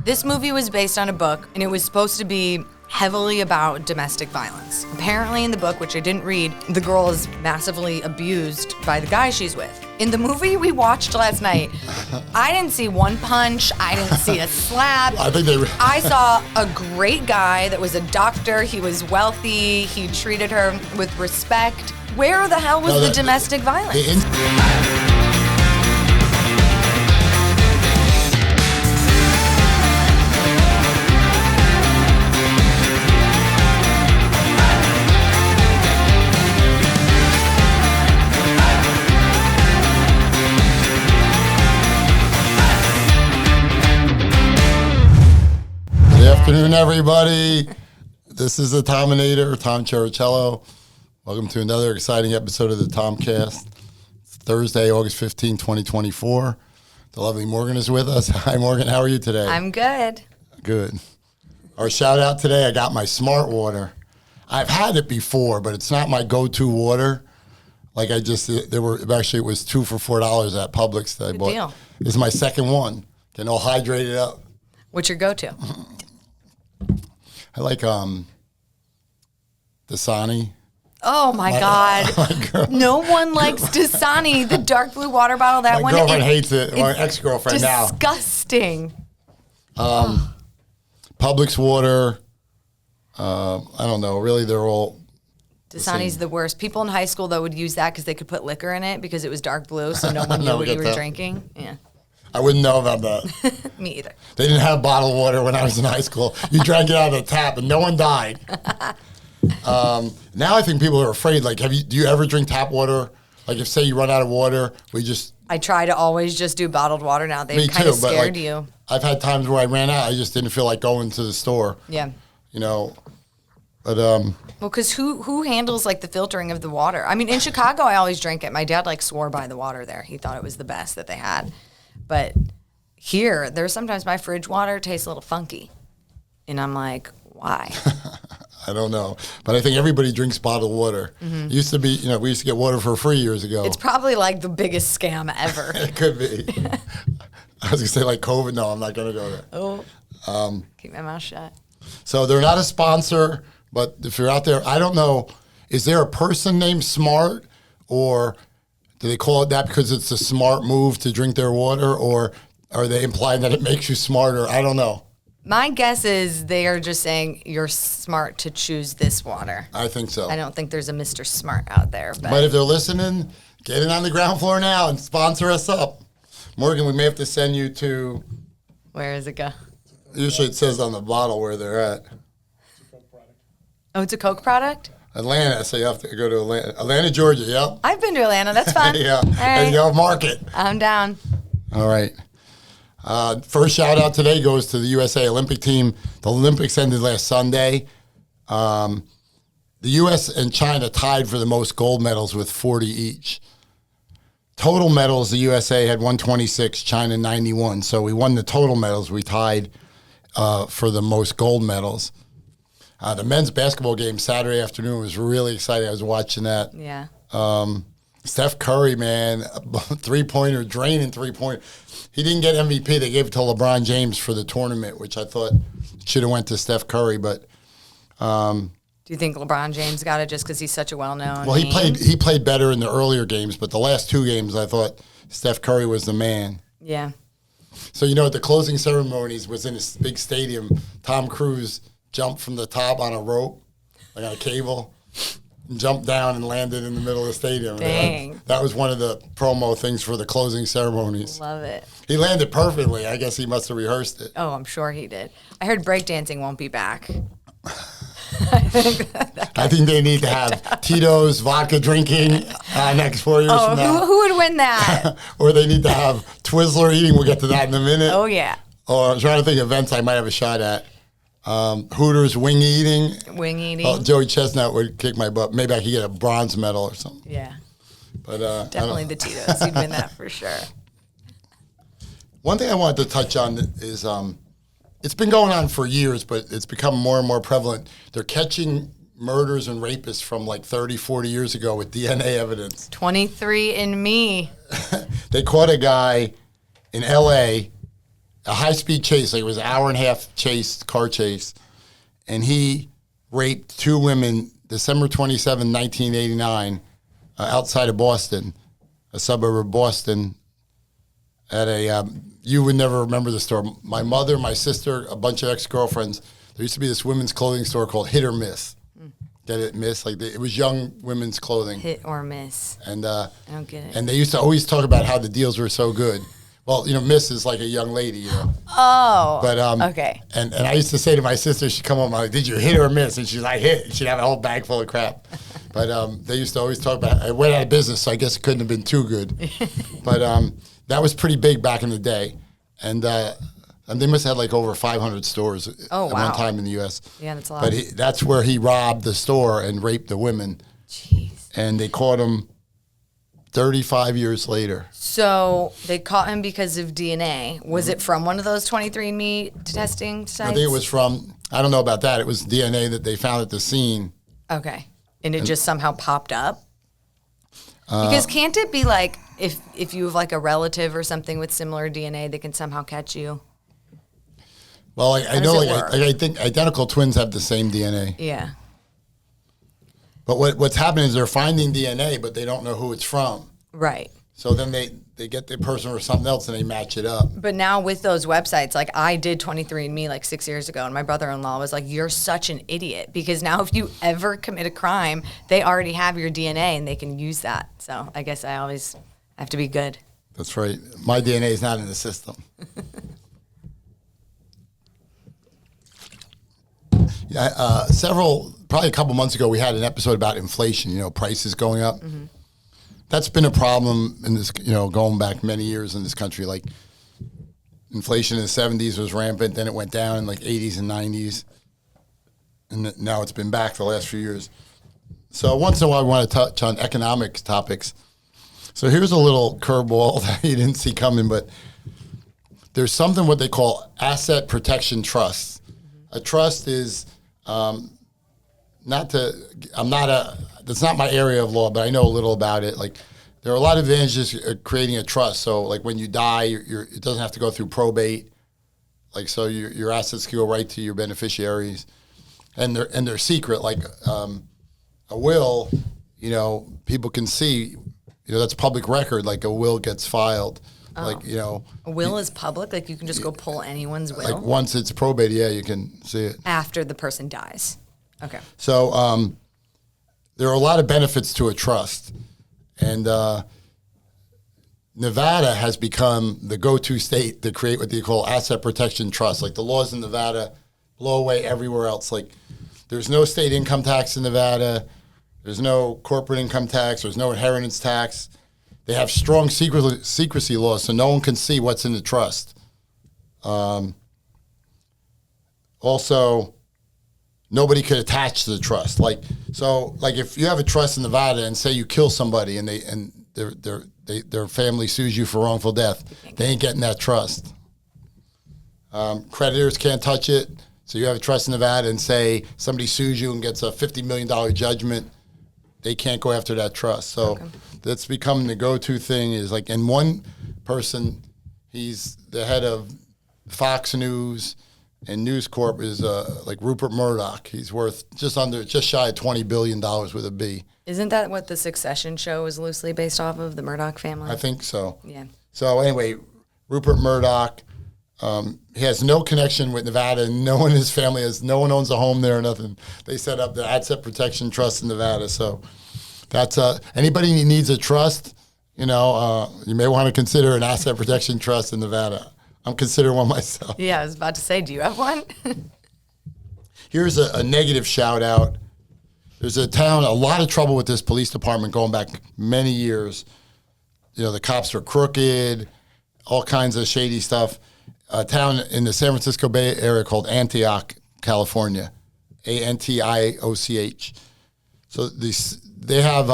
This movie was based on a book, and it was supposed to be heavily about domestic violence. Apparently in the book, which I didn't read, the girl is massively abused by the guy she's with. In the movie we watched last night, I didn't see one punch, I didn't see a slap. I saw a great guy that was a doctor, he was wealthy, he treated her with respect. Where the hell was the domestic violence? Good afternoon, everybody. This is the Tominator, Tom Chericello. Welcome to another exciting episode of the TomCast. It's Thursday, August 15, 2024. The lovely Morgan is with us. Hi, Morgan. How are you today? I'm good. Good. Our shout out today, I got my Smart Water. I've had it before, but it's not my go-to water. Like it was $2 for $4 at Publix that I bought. Deal. This is my second one. Getting all hydrated up. What's your go-to? I like Dasani. Oh my God. No one likes Dasani, the dark blue water bottle. That my one. My girlfriend hates it. My ex-girlfriend now. Disgusting. Publix water. I don't know. Really, they're all. Dasani's the worst. People in high school, though, would use that because they could put liquor in it because it was dark blue, so no one knew what you were drinking. Yeah. I wouldn't know about that. Me either. They didn't have bottled water when I was in high school. You drank it out of the tap, and no one died. Now I think people are afraid. Like, do you ever drink tap water? Like, if say you run out of water, I try to always just do bottled water now. They've kind of scared you. I've had times where I ran out. I just didn't feel like going to the store. Yeah. You know, but well, because who handles like the filtering of the water? I mean, in Chicago, I always drink it. My dad like swore by the water there. He thought it was the best that they had. But here, there's sometimes my fridge water tastes a little funky. And I'm like, why? I don't know. But I think everybody drinks bottled water. Mm-hmm. It used to be, we used to get water for free years ago. It's probably like the biggest scam ever. It could be. I was going to say like COVID. No, I'm not going to go there. Oh. Keep my mouth shut. So they're not a sponsor, but if you're out there, I don't know, is there a person named Smart, or do they call it that because it's a smart move to drink their water, or are they implying that it makes you smarter? I don't know. My guess is they are just saying you're smart to choose this water. I think so. I don't think there's a Mr. Smart out there. But if they're listening, get in on the ground floor now and sponsor us up. Morgan, we may have to send you to... Where does it go? Usually it says on the bottle where they're at. It's a Coke product. Oh, it's a Coke product? Atlanta, so you have to go to Atlanta, Georgia, yep. I've been to Atlanta, that's fun. Yeah, all right. There you go, mark it. I'm down. All right. First shout out today goes to the USA Olympic team. The Olympics ended last Sunday. The U.S. and China tied for the most gold medals with 40 each. Total medals, the USA had 126, China 91. So we won the total medals. We tied for the most gold medals. The men's basketball game Saturday afternoon was really exciting. I was watching that. Yeah. Steph Curry, man, three-pointer, draining three-pointer. He didn't get MVP. They gave it to LeBron James for the tournament, which I thought should have went to Steph Curry. But do you think LeBron James got it just because he's such a well-known? Well, he played better in the earlier games, but the last two games I thought Steph Curry was the man. Yeah. So at the closing ceremonies was in this big stadium. Tom Cruise jumped from the top on a rope, like on a cable. Jumped down and landed in the middle of the stadium. Dang. That was one of the promo things for the closing ceremonies. Love it. He landed perfectly. I guess he must have rehearsed it. Oh, I'm sure he did. I heard breakdancing won't be back. I think they need to have Tito's vodka drinking next 4 years from now. Who would win that? Or they need to have Twizzler eating. We'll get to that in a minute. Oh, yeah. Or I'm trying to think of events I might have a shot at. Hooters wing eating. Wing eating. Oh, Joey Chestnut would kick my butt. Maybe I could get a bronze medal or something. Yeah. But definitely the Tito's. You'd win that for sure. One thing I wanted to touch on is it's been going on for years, but it's become more and more prevalent. They're catching murders and rapists from like 30, 40 years ago with DNA evidence. 23andMe. They caught a guy in L.A., a high-speed chase. Like it was an hour and a half car chase. And he raped 2 women December 27, 1989, outside of Boston, a suburb of Boston, at a, you would never remember the store. My mother, my sister, a bunch of ex-girlfriends, there used to be this women's clothing store called Hit or Miss. Get it? Miss? Like it was young women's clothing. Hit or miss. And I don't get it. And they used to always talk about how the deals were so good. Well, Miss is like a young lady, Oh. But okay. And I used to say to my sister, she'd come home, I'm like, did you hit or miss? And she's like, hit. She'd have a whole bag full of crap. But they used to always talk about. I went out of business, so I guess it couldn't have been too good. But that was pretty big back in the day, and they must have had like over 500 stores at one time in the U.S. Yeah, that's a lot. But that's where he robbed the store and raped the women. Jeez. And they caught him 35 years later. So they caught him because of DNA. Was it from one of those 23andMe testing sites? I think it was from, I don't know about that. It was DNA that they found at the scene. Okay. And it just somehow popped up? Because can't it be like if you have like a relative or something with similar DNA, they can somehow catch you? Well, I know, I think identical twins have the same DNA. Yeah. But what's happening is they're finding DNA, but they don't know who it's from. Right. So then they get the person or something else and they match it up. But now with those websites, like I did 23andMe like 6 years ago, and my brother-in-law was like, you're such an idiot. Because now if you ever commit a crime, they already have your DNA and they can use that. So I guess I always have to be good. That's right. My DNA is not in the system. Yeah, probably a couple months ago, we had an episode about inflation, prices going up. Mm-hmm. That's been a problem in this, going back many years in this country. Like inflation in the 70s was rampant, then it went down in like 80s and 90s. And now it's been back the last few years. So once in a while, we want to touch on economic topics. So here's a little curveball that you didn't see coming, but there's something what they call asset protection trusts. Mm-hmm. A trust is that's not my area of law, but I know a little about it. Like there are a lot of advantages of creating a trust. So like when you die, it doesn't have to go through probate. Like so your assets can go right to your beneficiaries, and they're secret. Like a will, people can see. That's public record. Like a will gets filed. Oh. Like a will is public. Like you can just go pull anyone's will. Like once it's probated, yeah, you can see it after the person dies. Okay. So there are a lot of benefits to a trust, and Nevada has become the go-to state to create what they call asset protection trusts. Like the laws in Nevada blow away everywhere else. Like there's no state income tax in Nevada. There's no corporate income tax. There's no inheritance tax. They have strong secrecy laws, so no one can see what's in the trust. Also, nobody could attach to the trust. Like if you have a trust in Nevada and say you kill somebody and their family sues you for wrongful death, they ain't getting that trust. Creditors can't touch it. So you have a trust in Nevada and say somebody sues you and gets a $50 million judgment, they can't go after that trust. So that's become the go-to thing is like, and one person, he's the head of Fox News and News Corp is like Rupert Murdoch. He's worth just shy of $20 billion with a B. Isn't that what the Succession show is loosely based off of, the Murdoch family? I think so. Yeah. So anyway, Rupert Murdoch, he has no connection with Nevada. No one in his family no one owns a home there or nothing. They set up the Asset Protection Trust in Nevada. So that's anybody who needs a trust, you may want to consider an Asset Protection Trust in Nevada. I'm considering one myself. Yeah, I was about to say, do you have one? Here's a negative shout out. There's a lot of trouble with this police department going back many years. The cops are crooked, all kinds of shady stuff. A town in the San Francisco Bay Area called Antioch, California, Antioch. So they have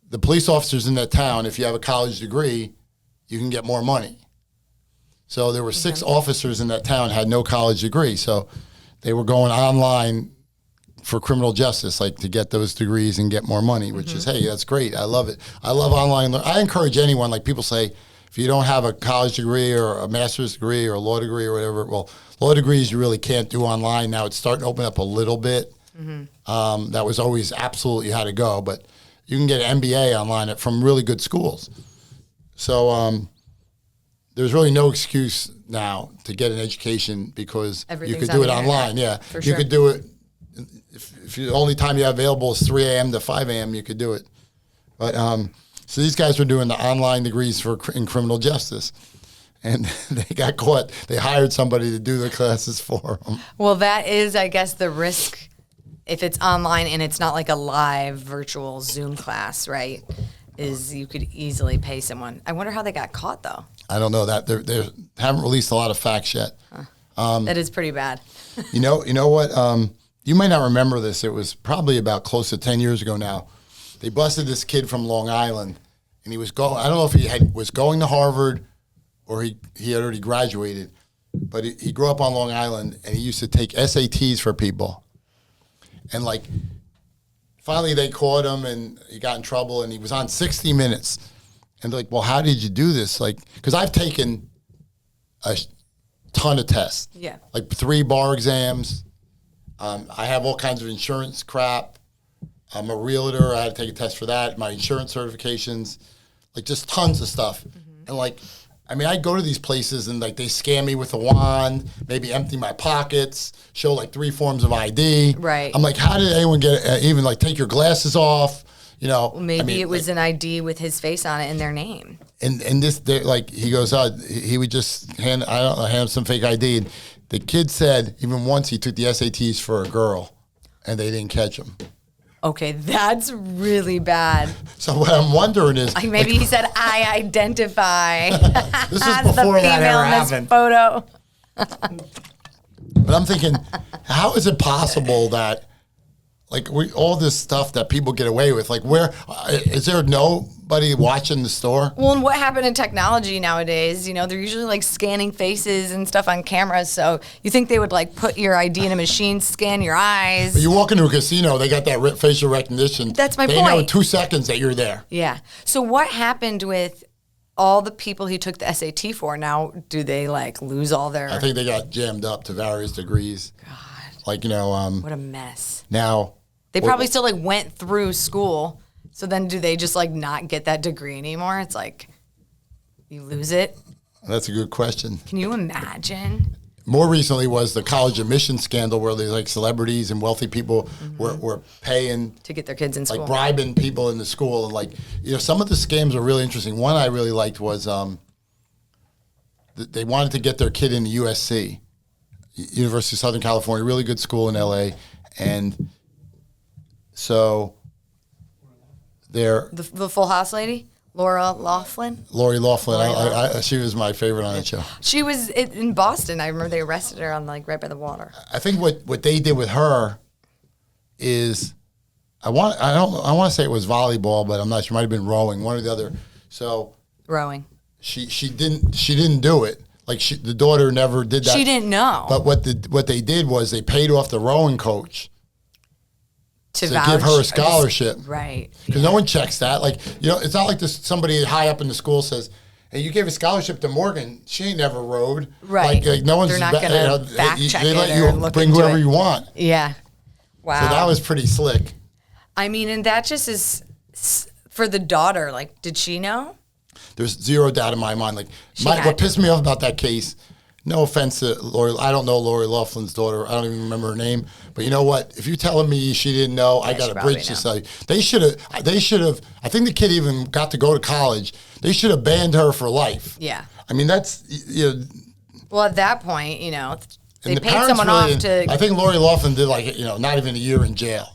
the police officers in that town. If you have a college degree, you can get more money. So there were 6 officers in that town had no college degree. So they were going online for criminal justice, like to get those degrees and get more money, which is, hey, that's great. I love it. I love online learning. I encourage anyone, like people say, if you don't have a college degree or a master's degree or a law degree or whatever, well, law degrees you really can't do online. Now it's starting to open up a little bit. That was always absolutely how to go, but you can get an MBA online from really good schools. So there's really no excuse now to get an education because you could do it online. Yeah, for you sure. could do it. If the only time you have available is 3 a.m. to 5 a.m., you could do it. But so these guys were doing the online degrees in criminal justice. And they got caught. They hired somebody to do the classes for them. Well, that is, I guess, the risk if it's online and it's not like a live virtual Zoom class, right? Is you could easily pay someone. I wonder how they got caught, though. I don't know that they haven't released a lot of facts yet. That is pretty bad. You know what? You might not remember this. It was probably about close to 10 years ago now. They busted this kid from Long Island, and he was going. I don't know if he was going to Harvard or he had already graduated, but he grew up on Long Island, and he used to take SATs for people. And like, finally they caught him, and he got in trouble, and he was on 60 Minutes. And they're like, well, how did you do this? Like, because I've taken a ton of tests. Yeah. Like 3 bar exams. I have all kinds of insurance crap. I'm a realtor. I had to take a test for that. My insurance certifications. Like, just tons of stuff. And like, I mean, I go to these places and like they scam me with a wand, maybe empty my pockets, show like 3 forms of ID. Right. I'm like, how did anyone get even like take your glasses off? You know, Well, maybe I mean, it was like, an ID with his face on it and their name. and this like he goes out, he would just hand him some fake ID. And the kid said even once he took the SATs for a girl, and they didn't catch him. Okay, that's really bad. So what I'm wondering is, Like maybe he said, "I identify." this as was the before that female ever in this happened. photo. But I'm thinking, how is it possible that, like, all this stuff that people get away with, like, where is there nobody watching the store? Well, and what happened in technology nowadays? You know, they're usually like scanning faces and stuff on cameras. So you think they would like put your ID in a machine, scan your eyes? But you walk into a casino, they got that facial recognition. That's my They know in point. 2 seconds that you're there. Yeah. So what happened with all the people he took the SAT for? Now, do they like lose all their? I think they got jammed up to various degrees. God, Like, you know, what a mess. now. They probably still like went through school. So then do they just like not get that degree anymore? It's like you lose it. That's a good question. Can you imagine? More recently was the college admission scandal where there's like celebrities and wealthy people were paying, To get their kids in school. like bribing people in the school. And like, you know, some of the scams are really interesting. One I really liked was they wanted to get their kid into USC, University of Southern California, really good school in LA. And so they're The Full House lady, Laura Loughlin. Lori Loughlin. Lori She was my favorite on that show. She was in Boston. I remember they arrested her on like right by the water. I think what they did with her is I want to say it was volleyball, but I'm not sure. It might have been rowing, one or the other. So Rowing. she didn't do it. Like the daughter never did that. She didn't know. But what they did was they paid off the rowing coach to vouch give her or a just- scholarship. Right. Because no one checks that. Like, you know, it's not like somebody high up in the school says, "Hey, you gave a scholarship to Morgan. She ain't never rowed." Right. Like no one's They're not gonna fact check they let it you or look bring into whoever it. you want. Yeah. Wow. So that was pretty slick. I mean, and that just is for the daughter. Like, did she know? There's zero doubt in my mind. Like, had what to. pissed me off about that case, no offense to Lori, I don't know Lori Loughlin's daughter. I don't even remember her name. But you know what? If you're telling me she didn't know, I got she a probably bridge to know. sell you. They should have, I think the kid even got to go to college. They should have banned her for life. Yeah. I mean, that's, you know. Well, at that point, you know, they And the paid parents someone really off didn't- to. I think Lori Loughlin did like, you know, not even a year in jail.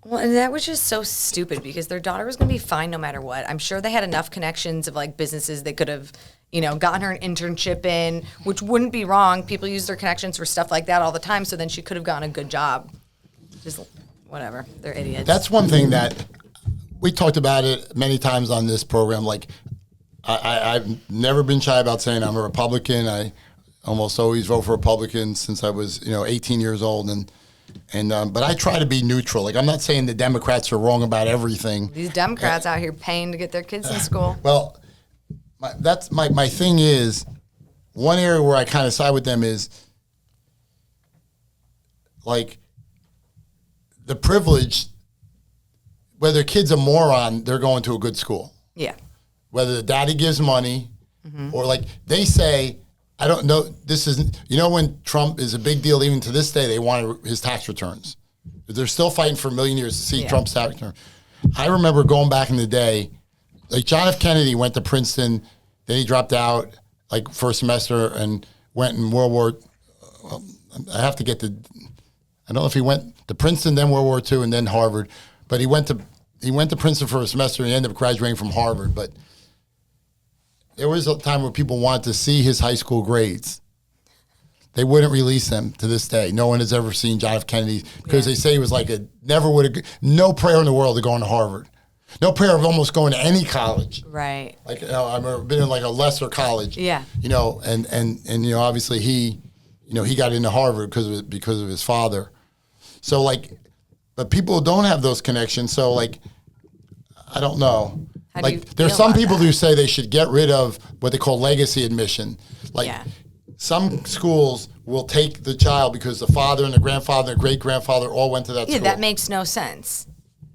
Well, and that was just so stupid because their daughter was going to be fine no matter what. I'm sure they had enough connections of like businesses they could have, you know, gotten her an internship in, which wouldn't be wrong. People use their connections for stuff like that all the time. So then she could have gotten a good job. Just whatever. They're idiots. That's one thing that we talked about it many times on this program. Like, I've never been shy about saying I'm a Republican. I almost always vote for Republicans since I was, 18 years old. But I try to be neutral. Like, I'm not saying the Democrats are wrong about everything. These Democrats out here paying to get their kids in school. Well, my thing is, one area where I kind of side with them is, like, the privilege, whether a kid's a moron, they're going to a good school. Yeah. Whether the daddy gives money or, like, they say, I don't know, this isn't, when Trump is a big deal, even to this day, they want his tax returns. They're still fighting for a million years to see Trump's tax return. I remember going back in the day, like John F. Kennedy went to Princeton, then he dropped out, like, first semester and went in World War, I have to get the, I don't know if he went to Princeton, then World War II, and then Harvard, but he went to Princeton for a semester and he ended up graduating from Harvard. But there was a time where people wanted to see his high school grades. They wouldn't release them to this day. No one has ever seen John F. Kennedy because they say he was like no prayer in the world of going to Harvard. No prayer of almost going to any college. Right. Like, I've been in like a lesser college. Yeah. And obviously he got into Harvard because of his father. So, like, but people don't have those connections. So, like, I don't know. There's some people who say they should get rid of what they call legacy admission. Like, some schools will take the child because the father and the grandfather and great-grandfather all went to that school. Yeah, that makes no sense.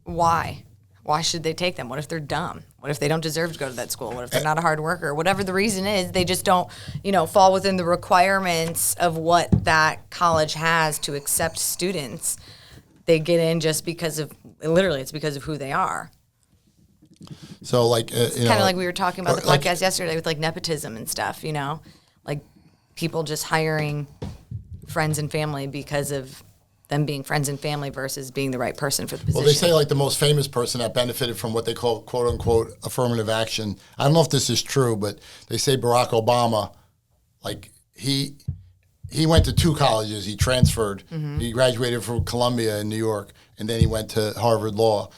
Why? Why should they take them? What if they're dumb? What if they don't deserve to go to that school? What if they're not a hard worker? Whatever the reason is, they just don't, fall within the requirements of what that college has to accept students. They get in just because of, literally, it's because of who they are. So, like, kind of like we were talking about the podcast yesterday with, like, nepotism and stuff, like people just hiring friends and family because of them being friends and family versus being the right person for the position. Well, they say, like, the most famous person that benefited from what they call, quote unquote, affirmative action. I don't know if this is true, but they say Barack Obama, like, he went to 2 colleges. He transferred. He graduated from Columbia in New York, and then he went to Harvard Law.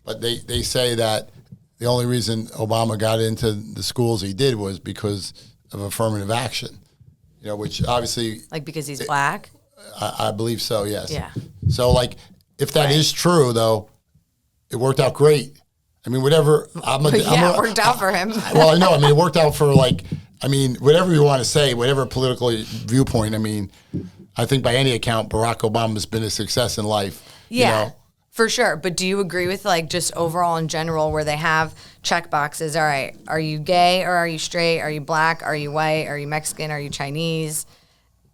But they say that the only reason Obama got into the schools he did was because of affirmative action, which obviously... Like, because he's black? I believe so, yes. Yeah. So, like, if that is true, though, it worked out great. I mean, whatever... it worked out for him. Well, I know. I mean, it worked out for, like... I mean, whatever you want to say, whatever political viewpoint, I mean, I think by any account, Barack Obama's been a success in life. Yeah, for sure. But do you agree with, like, just overall in general where they have check boxes? All right, are you gay or are you straight? Are you black? Are you white? Are you Mexican? Are you Chinese?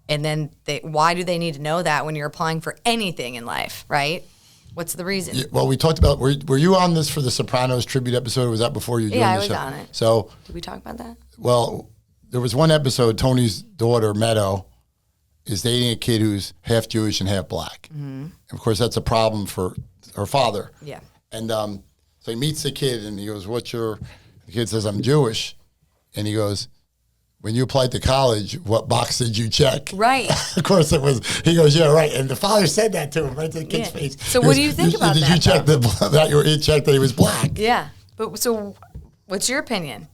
And then why do they need to know that when you're applying for anything in life, right? What's the reason? Yeah, well, we talked about, were you on this for the Sopranos tribute episode, or was that before you joined the show? Yeah, I was on it. So, did we talk about that? Well, there was one episode, Tony's daughter, Meadow, is dating a kid who's half Jewish and half black. And of course, that's a problem for her father. Yeah. And so he meets the kid, and he goes, the kid says, I'm Jewish. And he goes, when you applied to college, what box did you check? Right. Of course it was. He goes, yeah, right. And the father said that to him right to the kid's face. So what do you think about that? Did you check that checked that he was black? Yeah. But so what's your opinion?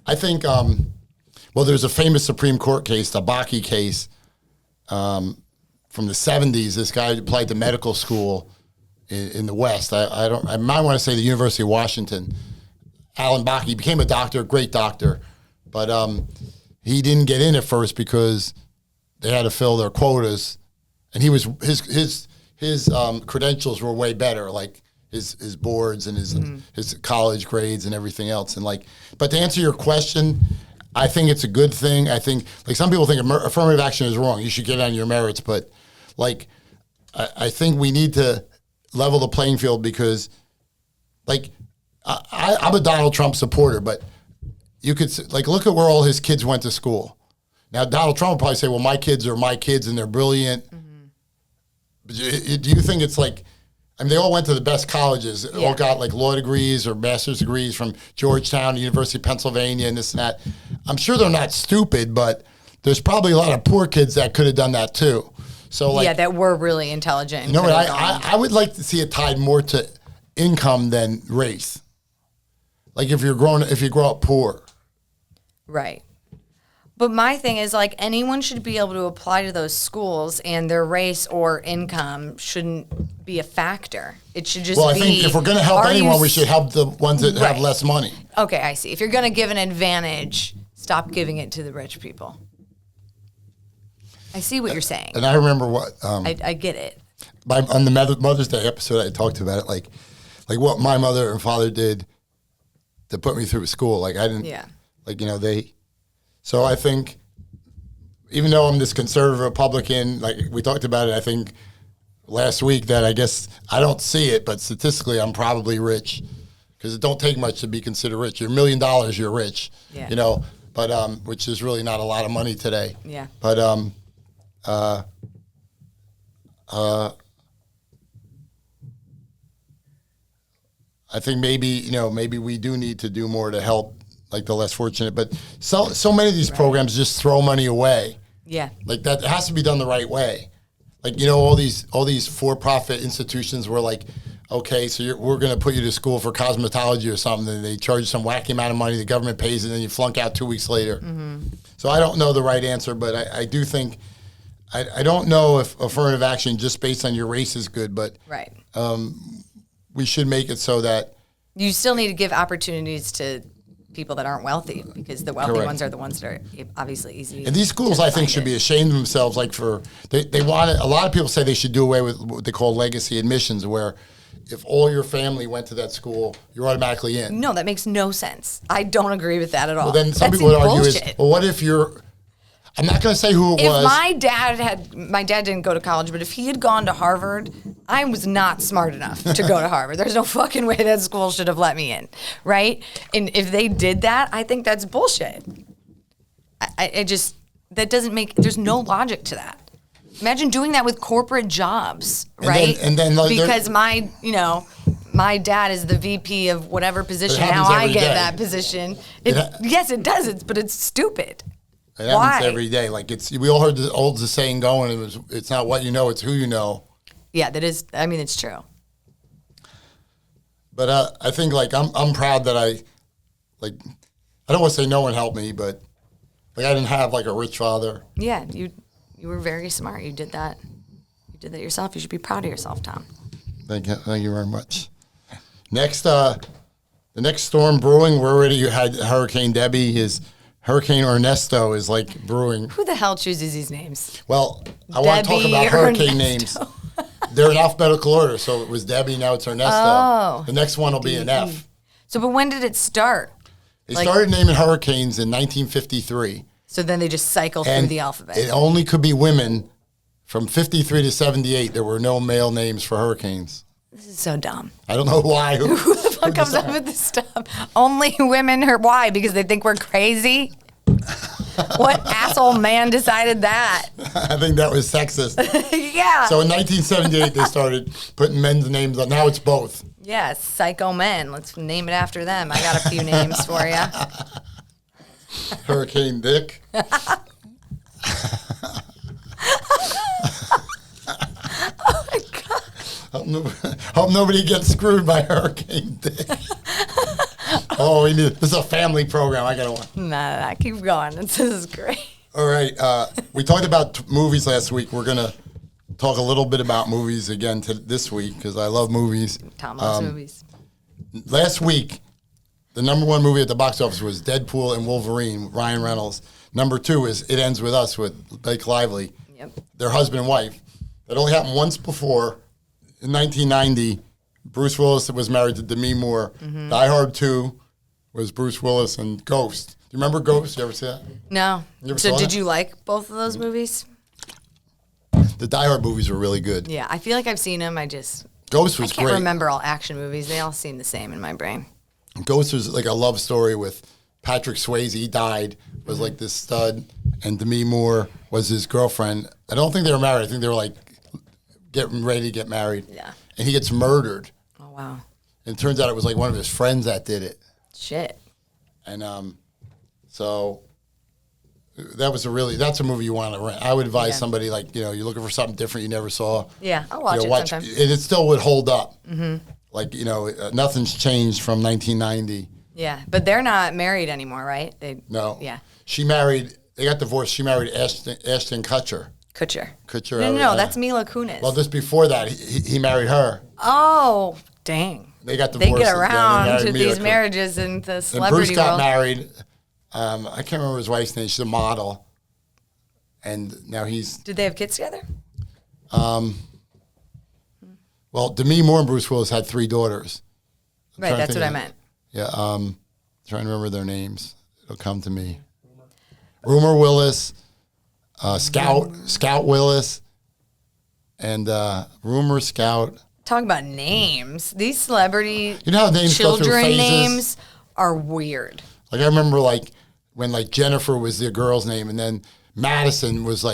I think, well, there's a famous Supreme Court case, the Bakke case, from the 70s. This guy applied to medical school in the West. I might want to say the University of Washington. Alan Bakke became a doctor, great doctor. But he didn't get in at first because they had to fill their quotas, and he was his credentials were way better, like his boards and his college grades and everything else. And but to answer your question, I think it's a good thing. I think some people think affirmative action is wrong. You should get on your merits, but I think we need to level the playing field because I'm a Donald Trump supporter, but you could look at where all his kids went to school. Now, Donald Trump would probably say, well, my kids are my kids and they're brilliant. But do you think it's they all went to the best colleges. They all got law degrees or master's degrees from Georgetown, University of Pennsylvania, and this and that. I'm sure they're not stupid, but there's probably a lot of poor kids that could have done that too. So that were really intelligent. You know what? I would like to see it tied more to income than race. If you grow up poor. Right. But my thing is, like, anyone should be able to apply to those schools, and their race or income shouldn't be a factor. It should just be... Well, I think if we're going to help anyone, we should help the ones that have less money. Okay, I see. If you're going to give an advantage, stop giving it to the rich people. I see what you're saying. And I remember what... I get it. On the Mother's Day episode, I talked about it, like what my mother and father did to put me through school. Like, I didn't... Yeah. Like, they... So I think, even though I'm this conservative Republican, like we talked about it, I think last week, that I guess I don't see it, but statistically I'm probably rich, because it don't take much to be considered rich. You're $1 million, you're rich, but which is really not a lot of money today. Yeah. But I think maybe we do need to do more to help, like, the less fortunate, but so many of these programs just throw money away. Yeah. Like, that has to be done the right way. Like, all these for-profit institutions were like, okay, so we're going to put you to school for cosmetology or something, and they charge some wacky amount of money, the government pays it, and then you flunk out 2 weeks later. Mm-hmm. So I don't know the right answer, but I do think, I don't know if affirmative action just based on your race is good, but right. We should make it so that... You still need to give opportunities to people that aren't wealthy, because the wealthy ones are the ones that are obviously easy. And these schools, I think, should be ashamed of themselves. Like, they want it. A lot of people say they should do away with what they call legacy admissions, where if all your family went to that school, you're automatically in. No, that makes no sense. I don't agree with that at all. Well, then some people would argue is, well, what if you're... I'm not going to say who it was. If my dad didn't go to college, but if he had gone to Harvard, I was not smart enough to go to Harvard. There's no fucking way that school should have let me in, right? And if they did that, I think that's bullshit. That doesn't make, there's no logic to that. Imagine doing that with corporate jobs, right? And then because my dad is the VP of whatever position. Now I get that position. Yes, it does. But it's stupid. It happens every day. Like, we all heard the saying going, it's not what you know, it's who you know. Yeah, that is, I mean, it's true. But I think, like, I'm proud that I don't want to say no one helped me, but, like, I didn't have, like, a rich father. Yeah, you were very smart. You did that. You did that yourself. You should be proud of yourself, Tom. Thank you very much. Next, the next storm brewing, we're already had Hurricane Debbie. Hurricane Ernesto is, like, brewing. Who the hell chooses these names? Well, I want to talk about hurricane names. They're in alphabetical order, so it was Debbie, now it's Ernesto. Oh. The next one will be an F. So, but when did it start? They started naming hurricanes in 1953. So then they just cycle through the alphabet. It only could be women. From 53 to 78, there were no male names for hurricanes. This is so dumb. I don't know why. Who the fuck comes up with this stuff? Only women. Why? Because they think we're crazy? What asshole man decided that? I think that was sexist. Yeah. So in 1978, they started putting men's names on. Now it's both. Yeah, Psycho Men. Let's name it after them. I got a few names for you. Hurricane Dick. Hope nobody gets screwed by Hurricane Dick. This is a family program. I gotta watch. Nah, keep going. This is great. All right. We talked about movies last week. We're gonna talk a little bit about movies again this week, because I love movies. Tom loves movies. Last week, the number one movie at the box office was Deadpool and Wolverine, Ryan Reynolds. Number two is It Ends With Us with Blake Lively. Yep. Their husband and wife. That only happened once before. In 1990, Bruce Willis was married to Demi Moore. Mm-hmm. Die Hard 2 was Bruce Willis and Ghost. Do you remember Ghost? You ever see that? No. So did you like both of those movies? The Die Hard movies were really good. Yeah, I feel like I've seen them. Ghost was great. I can't remember all action movies. They all seem the same in my brain. Ghost was like a love story with Patrick Swayze. He died, was like this stud, and Demi Moore was his girlfriend. I don't think they were married. I think they were like getting ready to get married. Yeah. And he gets murdered. Oh, wow. And it turns out it was like one of his friends that did it. Shit. And so that's a movie you want to rent. I would advise somebody, like, you're looking for something different you never saw. Yeah, I'll watch it sometime. And it still would hold up. Mm-hmm. Like, nothing's changed from 1990. Yeah, but they're not married anymore, right? No. Yeah. She married they got divorced. She married Ashton Kutcher. Kutcher. No, that's Mila Kunis. Well, just before that, he married her. Oh, dang. They got divorced. They get around to these Kunis. marriages in the celebrity and Bruce got world. married. I can't remember his wife's name. She's a model. And now he's... Did they have kids together? Well, Demi Moore and Bruce Willis had 3 daughters. Right, that's what I meant. Yeah, trying to remember their names. It'll come to me. Rumor Willis, Scout Willis, and Rumor Scout. Talk about names. These celebrity how names go through children phases? names are weird. Like I remember when Jennifer was the girl's name, and then Madison was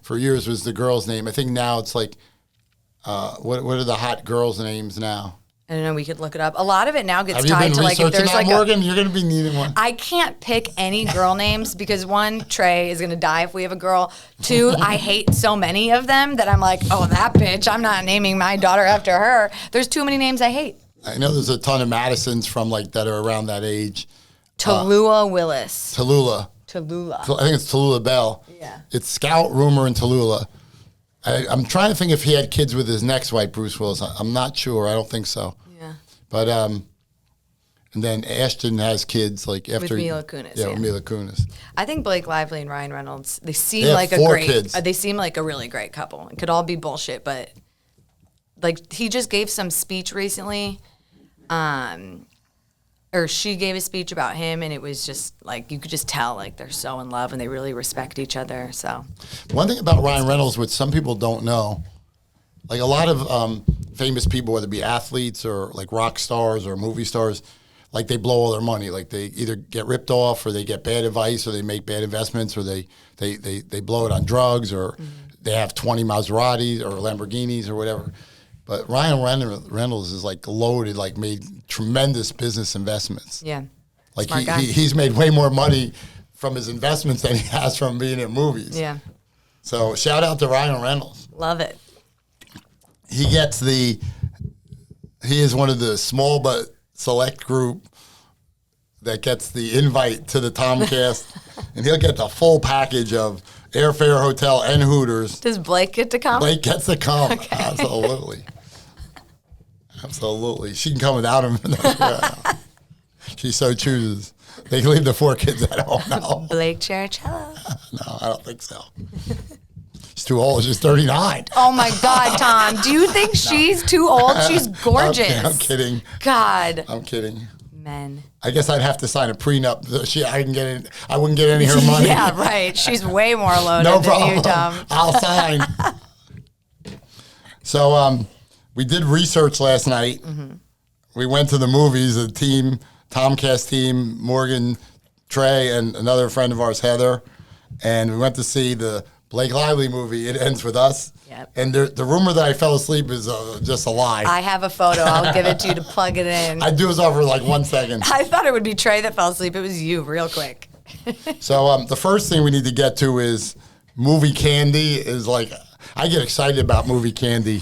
for years was the girl's name. I think now it's what are the hot girls' names now? I don't know. We could look it up. A lot of it now gets Have you tied been to researching if there's that, Morgan? You're going to be needing one. I can't pick any girl names because 1, Trey is going to die if we have a girl. 2, I hate so many of them that I'm like, oh, that bitch, I'm not naming my daughter after her. There's too many names I hate. I know there's a ton of Madisons from that are around that age. Tallulah Willis. Tallulah. I think it's Tallulah Bell. Yeah. It's Scout, Rumor, and Tallulah. I'm trying to think if he had kids with his next wife, Bruce Willis. I'm not sure. I don't think so. Yeah. But and then Ashton has kids after with Mila Kunis. Yeah, with Mila Kunis. I think Blake Lively and Ryan Reynolds. They seem have like 4 kids. They seem like a really great couple. It could all be bullshit, but he just gave some speech recently, or she gave a speech about him, and it was just you could just tell they're so in love and they really respect each other. So one thing about Ryan Reynolds, which some people don't know, a lot of famous people, whether it be athletes or rock stars or movie stars, they blow all their money. They either get ripped off or they get bad advice or they make bad investments or they blow it on drugs or they have 20 Maseratis or Lamborghinis or whatever. But Ryan Reynolds is loaded, made tremendous business investments. Yeah. Smart guy. He's made way more money from his investments than he has from being in movies. Yeah. So shout out to Ryan Reynolds. Love it. He is one of the small but select group that gets the invite to the TomCast, and he'll get the full package of airfare, hotel, and Hooters. Does Blake get to come? Blake gets to come. Okay. Absolutely. Absolutely. She can come without him. She so chooses. They can leave the 4 kids at home now. Blake Cherichello. No, I don't think so. She's too old. She's 39. Oh my God, Tom. Do you think she's too old? She's gorgeous. I'm kidding. God. I'm kidding. Men. I guess I'd have to sign a prenup. I wouldn't get any of her money. Yeah, right. She's way more loaded No than problem. you, Tom. I'll sign. So we did research last night. Mm-hmm. We went to the movies, the team, TomCast team, Morgan, Trey, and another friend of ours, Heather. And we went to see the Blake Lively movie, It Ends With Us. Yep. And the rumor that I fell asleep is just a lie. I have a photo. I'll give it to you to plug it in. I do this over 1 second. I thought it would be Trey that fell asleep. It was you, real quick. So the first thing we need to get to is movie candy. I get excited about movie candy.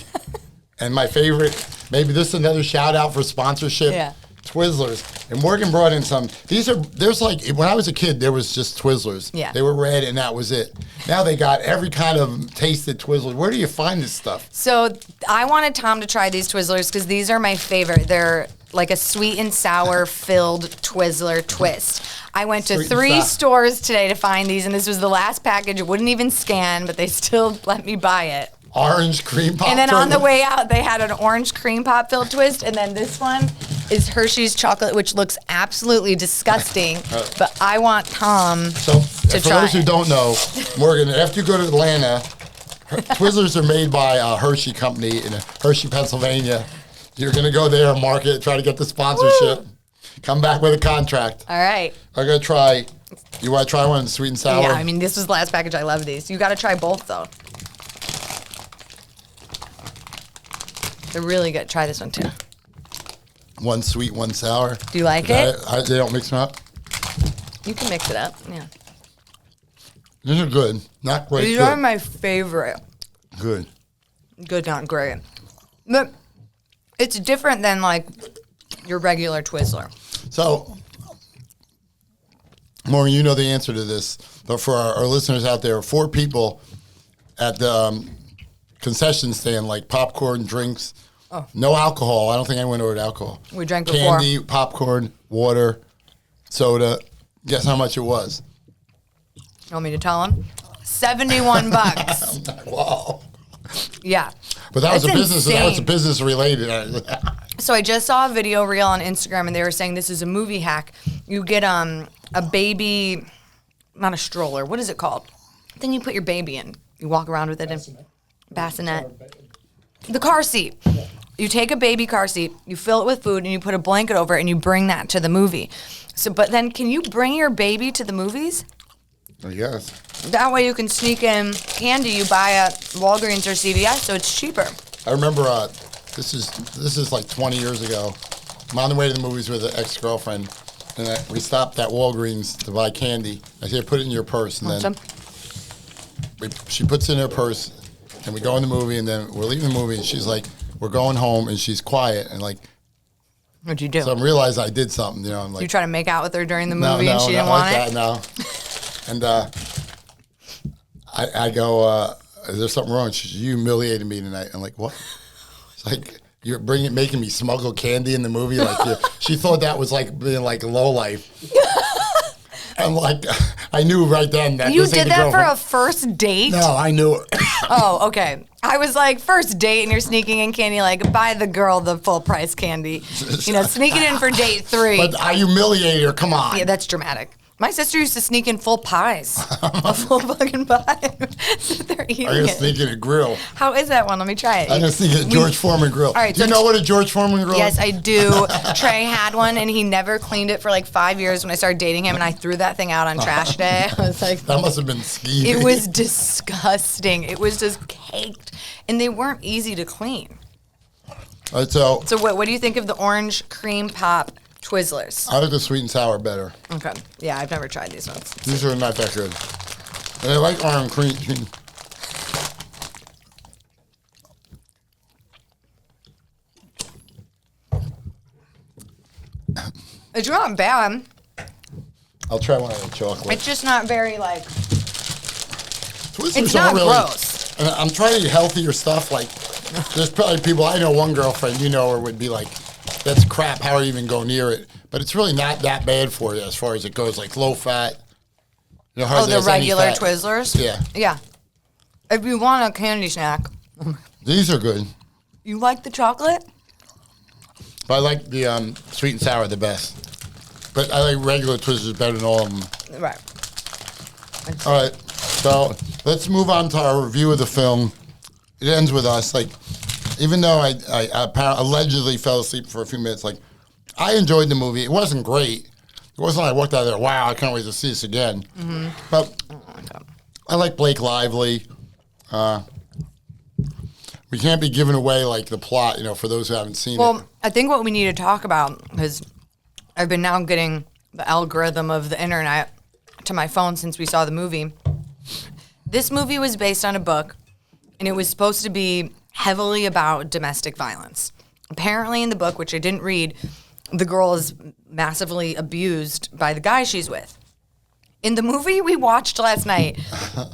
And my favorite, maybe this is another shout out for sponsorship. Yeah. Twizzlers. And Morgan brought in some. There's when I was a kid, there was just Twizzlers. Yeah. They were red and that was it. Now they got every kind of tasted Twizzlers. Where do you find this stuff? So I wanted Tom to try these Twizzlers because these are my favorite. They're like a sweet and sour filled Twizzler twist. I went to 3 stores today to find these, and this was the last package. It wouldn't even scan, but they still let me buy it. Orange cream pop. And then on the way out, they had an orange cream pop filled twist, and then this one is Hershey's chocolate, which looks absolutely disgusting. But I want Tom to try. For those who don't know, Morgan, after you go to Atlanta, Twizzlers are made by a Hershey company in Hershey, Pennsylvania. You're going to go there, market, try to get the sponsorship. Woo! Come back with a contract. All right. I'm going to try. You want to try one sweet and sour? Yeah, I mean, this was the last package. I love these. You got to try both, though. They're really good. Try this one, too. One sweet, one sour. Do you like it? They don't mix them up? You can mix it up, yeah. These are good. Not great. These are my favorite. Good. Good, not great. But it's different than, your regular Twizzler. So, Maureen, you know the answer to this, but for our listeners out there, 4 people at the concession stand, like popcorn, drinks, no alcohol. I don't think anyone ordered alcohol. We drank before. Candy, popcorn, water, soda. Guess how much it was? You want me to tell him? $71. Wow. Yeah. But that was That's a business. insane. That was a business related. So I just saw a video reel on Instagram, and they were saying this is a movie hack. You get a baby, not a stroller. What is it called? Then you put your baby in. You walk around with it in bassinet. The car seat. Yeah. You take a baby car seat, you fill it with food, and you put a blanket over it, and you bring that to the movie. So, but then, can you bring your baby to the movies? I guess. That way you can sneak in candy you buy at Walgreens or CVS, so it's cheaper. I remember this is like 20 years ago. I'm on the way to the movies with an ex-girlfriend, and we stopped at Walgreens to buy candy. I said, put it in your purse, and then she puts it in her purse, and we go in the movie, and then we're leaving the movie, and she's like, we're going home, and she's quiet, and like, what'd you do? so I realized I did something, I'm like, you try to make out with her during the movie, and she didn't want like it? No. And I go, is there something wrong? She's, you humiliated me tonight. I'm like, what? It's like, you're making me smuggle candy in the movie? Like, she thought that was like being like low life. I'm like, I knew right then that you this ain't did the that for girlfriend. a first date? No, I knew it. Oh, okay. I was like, first date, and you're sneaking in candy, like, buy the girl the full price candy. Sneak it in for date 3. But I humiliated her. Come on. Yeah, that's dramatic. My sister used to sneak in full pies. A full fucking pie. Sit there eating I'm going to it. sneak in a grill. How is that one? Let me try it. I'm going to sneak in a George Foreman grill. All right, do you know what a George Foreman grill is? Yes, I do. Trey had one, and he never cleaned it for like 5 years when I started dating him, and I threw that thing out on trash day. I was like... That must have been skeevy. It was disgusting. It was just caked, and they weren't easy to clean. All right, so what do you think of the orange cream pop Twizzlers? I like the sweet and sour better. Okay. Yeah, I've never tried these ones. These are not that good. And I like orange cream. It's not bad. I'll try one of the chocolate. It's just not very, like... Twizzlers It's not really, gross. And I'm trying to eat healthier stuff. Like, there's probably people, I know one girlfriend, her, would be like, that's crap, how are you even go near it? But it's really not that bad for you as far as it goes, like low fat. The regular Twizzlers? Yeah. Yeah. If you want a candy snack. These are good. You like the chocolate? But I like the sweet and sour the best. But I like regular Twizzlers better than all of them. Right. All right. So let's move on to our review of the film. It ends with us. Like, even though I allegedly fell asleep for a few minutes, like, I enjoyed the movie. It wasn't great. It wasn't like I walked out of there, wow, I can't wait to see this again. Mm-hmm. But I like Blake Lively. We can't be giving away, like, the plot, for those who haven't seen it. Well, I think what we need to talk about is I've been now getting the algorithm of the internet to my phone since we saw the movie. This movie was based on a book, and it was supposed to be heavily about domestic violence. Apparently in the book, which I didn't read, the girl is massively abused by the guy she's with. In the movie we watched last night,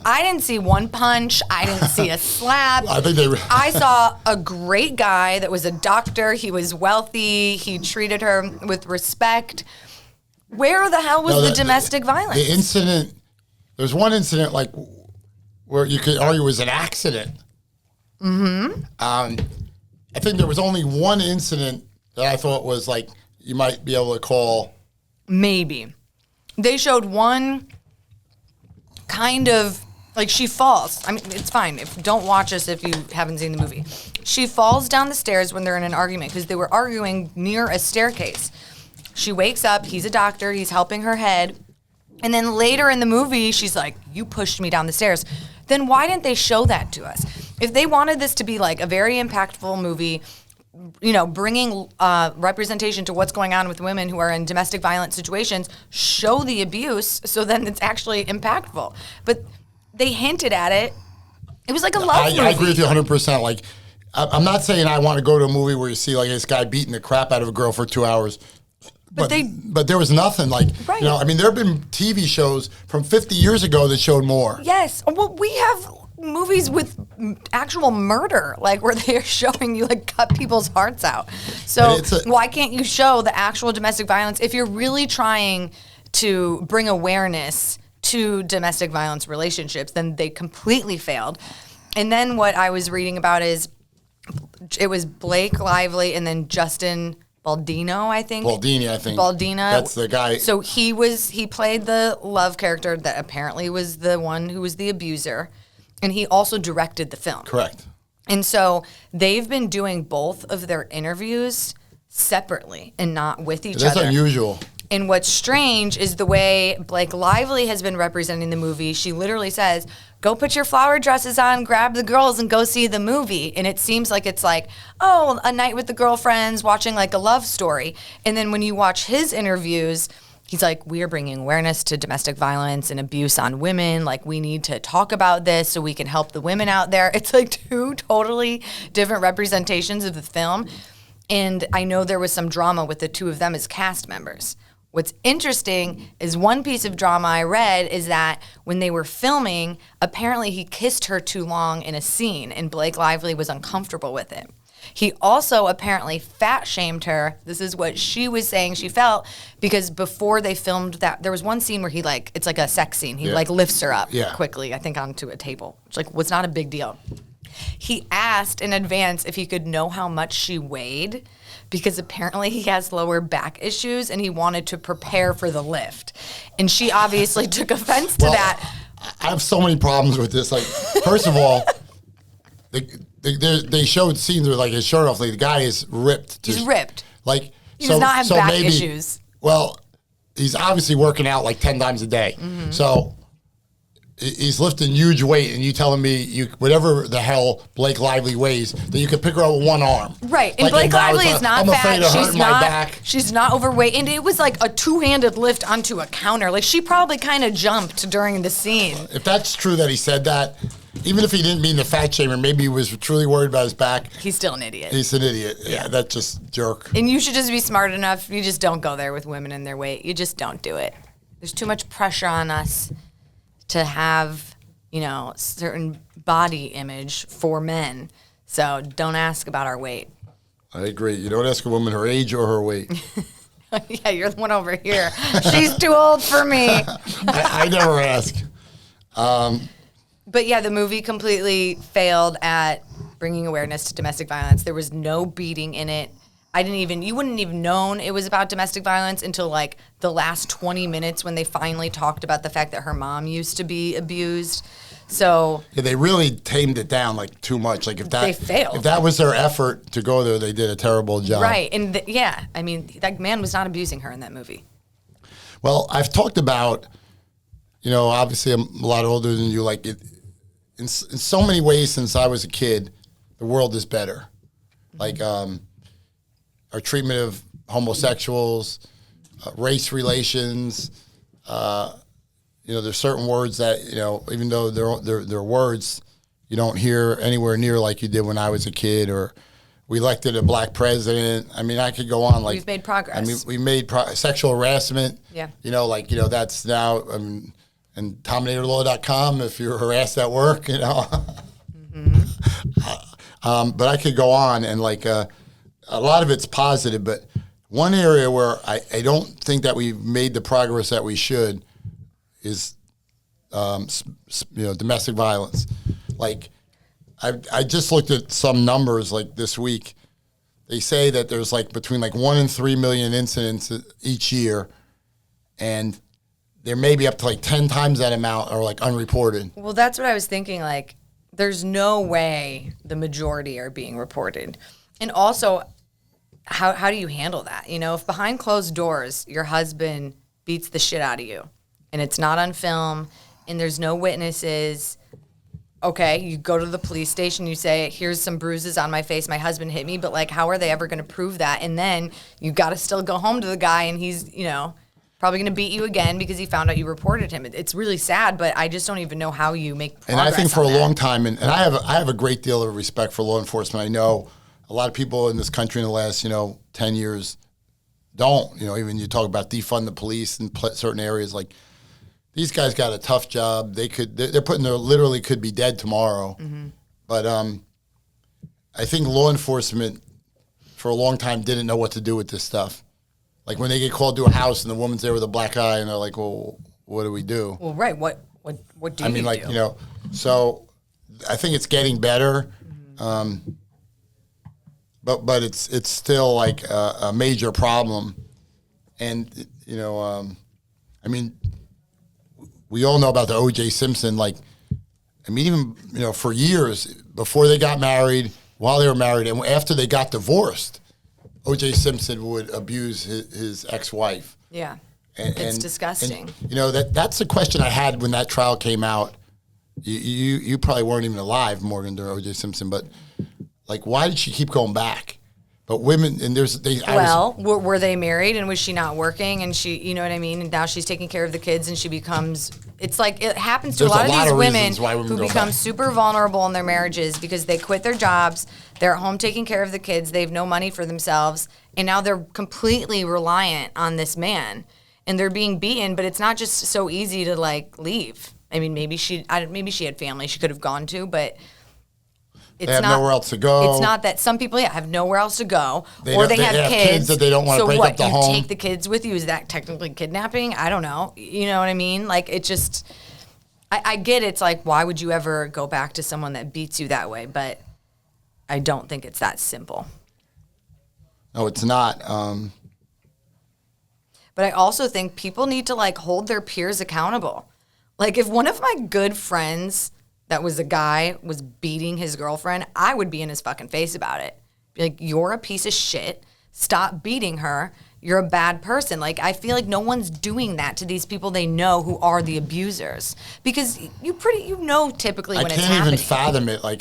I didn't see one punch. I didn't see a slap. I saw a great guy that was a doctor. He was wealthy. He treated her with respect. Where the hell was the domestic violence? The incident, there's one incident like where you could argue was an accident. Mm-hmm. I think there was only one incident that I thought was like you might be able to call. Maybe. They showed one kind of, like, she falls. I mean, it's fine. Don't watch us if you haven't seen the movie. She falls down the stairs when they're in an argument because they were arguing near a staircase. She wakes up. He's a doctor. He's helping her head. And then later in the movie, she's like, you pushed me down the stairs. Then why didn't they show that to us? If they wanted this to be, like, a very impactful movie, bringing representation to what's going on with women who are in domestic violence situations, show the abuse so then it's actually impactful. But they hinted at it. It was like a love movie. I agree with you 100%. Like, I'm not saying I want to go to a movie where you see like this guy beating the crap out of a girl for 2 hours. but there was nothing like, Right. I mean, there have been TV shows from 50 years ago that showed more. Yes. Well, we have movies with actual murder, like where they're showing you like cut people's hearts out. So why can't you show the actual domestic violence if you're really trying to bring awareness to domestic violence relationships? Then they completely failed. And then what I was reading about is it was Blake Lively and then Justin Baldino, I think. Baldina. That's the guy. So he played the love character that apparently was the one who was the abuser. And he also directed the film. Correct. And so they've been doing both of their interviews separately and not with each other. That's unusual. And what's strange is the way Blake Lively has been representing the movie. She literally says, go put your flower dresses on, grab the girls, and go see the movie. And it seems like it's like, oh, a night with the girlfriends, watching like a love story. And then when you watch his interviews, he's like, we are bringing awareness to domestic violence and abuse on women. Like, we need to talk about this so we can help the women out there. It's like two totally different representations of the film. And I know there was some drama with the two of them as cast members. What's interesting is one piece of drama I read is that when they were filming, apparently he kissed her too long in a scene, and Blake Lively was uncomfortable with it. He also apparently fat-shamed her. This is what she was saying she felt, because before they filmed that, there was one scene where it's like a sex scene. He lifts her up quickly, I think onto a table, which was not a big deal. He asked in advance if he could know how much she weighed, because apparently he has lower back issues and he wanted to prepare for the lift. And she obviously took offense to that. I have so many problems with this. Like, first of all, they showed scenes where like his shirt off. Like the guy is ripped. He's ripped. Like he does not have back issues. Well, he's obviously working out like 10 times a day. Mm-hmm. So he's lifting huge weight, and you telling me whatever the hell Blake Lively weighs, that you can pick her up with one arm. Right. And Blake Lively is not fat. She's not overweight. And it was like a two-handed lift onto a counter. Like, she probably kind of jumped during the scene. If that's true that he said that, even if he didn't mean the fat shamer, maybe he was truly worried about his back. He's still an idiot. He's an idiot. Yeah, that's just jerk. And you should just be smart enough. You just don't go there with women and their weight. You just don't do it. There's too much pressure on us to have, certain body image for men. So don't ask about our weight. I agree. You don't ask a woman her age or her weight. Yeah, you're the one over here. She's too old for me. I never ask. But yeah, the movie completely failed at bringing awareness to domestic violence. There was no beating in it. You wouldn't even known it was about domestic violence until like the last 20 minutes when they finally talked about the fact that her mom used to be abused. So yeah, they really tamed it down like too much. Like they failed. If that was their effort to go there, they did a terrible job. Right, and that man was not abusing her in that movie. Well, I've talked about, obviously I'm a lot older than you. Like in so many ways, since I was a kid, the world is better. Like our treatment of homosexuals, race relations. There's certain words that, even though they're words, you don't hear anywhere near like you did when I was a kid. Or we elected a black president. I mean, I could go on. Like, we've made progress. I mean, we made sexual harassment. Yeah. That's now, and Tominatorlaw.com if you're harassed at work, Mm-hmm. But I could go on, and like a lot of it's positive, but one area where I don't think that we've made the progress that we should is, domestic violence. Like, I just looked at some numbers like this week. They say that there's like between like 1 and 3 million incidents each year, and there may be up to like 10 times that amount are like unreported. Well, that's what I was thinking. Like, there's no way the majority are being reported. And also, how do you handle that? If behind closed doors your husband beats the shit out of you and it's not on film and there's no witnesses, okay, you go to the police station, you say, here's some bruises on my face, my husband hit me, but like, how are they ever going to prove that? And then you got to still go home to the guy and he's, probably going to beat you again because he found out you reported him. It's really sad, but I just don't even know how you make progress. And I think for a long time, and I have a great deal of respect for law enforcement. I know a lot of people in this country in the last, 10 years don't. Even you talk about defund the police in certain areas. Like these guys got a tough job. They're putting literally could be dead tomorrow. Mm-hmm. But I think law enforcement for a long time didn't know what to do with this stuff. Like when they get called to a house and the woman's there with a black eye and they're like, well, what do we do? Well, right. What do you do? So I think it's getting better. Mm-hmm. But it's still like a major problem. And, we all know about the O.J. Simpson. Even, for years, before they got married, while they were married, and after they got divorced, O.J. Simpson would abuse his ex-wife. Yeah. It's disgusting. That's the question I had when that trial came out. You probably weren't even alive, Morgan, during O.J. Simpson, but why did she keep going back? But women, and were they married and was she not working and she, you know what I mean? And now she's taking care of the kids and she becomes, it's like it happens to a lot of these women who become super vulnerable in their marriages because they quit their jobs, they're at home taking care of the kids, they have no money for themselves, and now they're completely reliant on this man and they're being beaten, but it's not just so easy to leave. I mean, maybe she had family she could have gone to, but they have nowhere else to go. It's not that some people have nowhere else to go, or they have kids that they don't want to break up the home. So what, you take the kids with you? Is that technically kidnapping? I don't know. You know what I mean? It just, I get it. It's like, why would you ever go back to someone that beats you that way? But I don't think it's that simple. No, it's not. But I also think people need to hold their peers accountable. If one of my good friends that was a guy was beating his girlfriend, I would be in his fucking face about it. Be like, you're a piece of shit. Stop beating her. You're a bad person. I feel like no one's doing that to these people they know who are the abusers. Because typically when it's happening. I can't even fathom it. I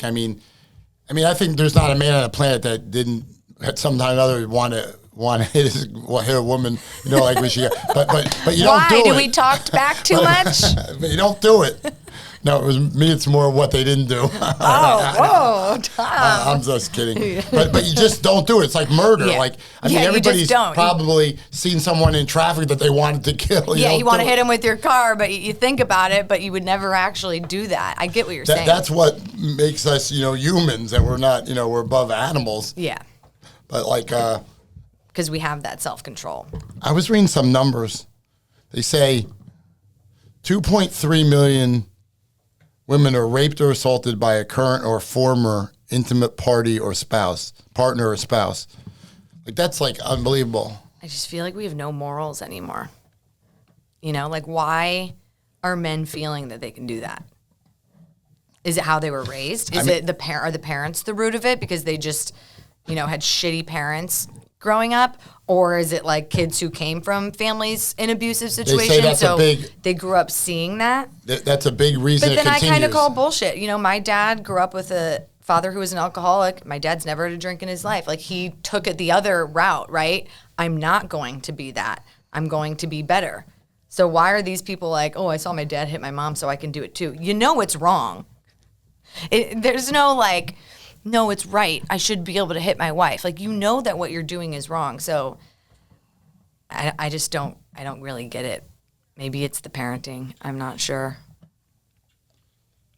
think there's not a man on the planet that didn't at some time or other want to hit a woman, when she. But you don't do it. Why? Did we talk back too much? But you don't do it. No, it's more what they didn't do. Whoa, Tom. I'm just kidding. But you just don't do it. It's like murder. Yeah. Everybody's probably seen someone in traffic that they wanted to kill. You want to hit him with your car, but you think about it, but you would never actually do that. I get what you're saying. That's what makes us, humans, and we're not, we're above animals. Yeah. But because we have that self-control. I was reading some numbers. They say 2.3 million women are raped or assaulted by a current or former intimate partner or spouse. That's unbelievable. I just feel like we have no morals anymore. Why are men feeling that they can do that? Is it how they were raised? Are the parents the root of it because they just, had shitty parents growing up? Or is it kids who came from families in abusive situations, they grew up seeing that? That's a big reason. But then I kind of call bullshit. My dad grew up with a father who was an alcoholic. My dad's never had a drink in his life. He took it the other route, right? I'm not going to be that. I'm going to be better. So why are these people I saw my dad hit my mom, so I can do it too? It's wrong. There's no no, it's right. I should be able to hit my wife. That what you're doing is wrong. So I just don't really get it. Maybe it's the parenting. I'm not sure.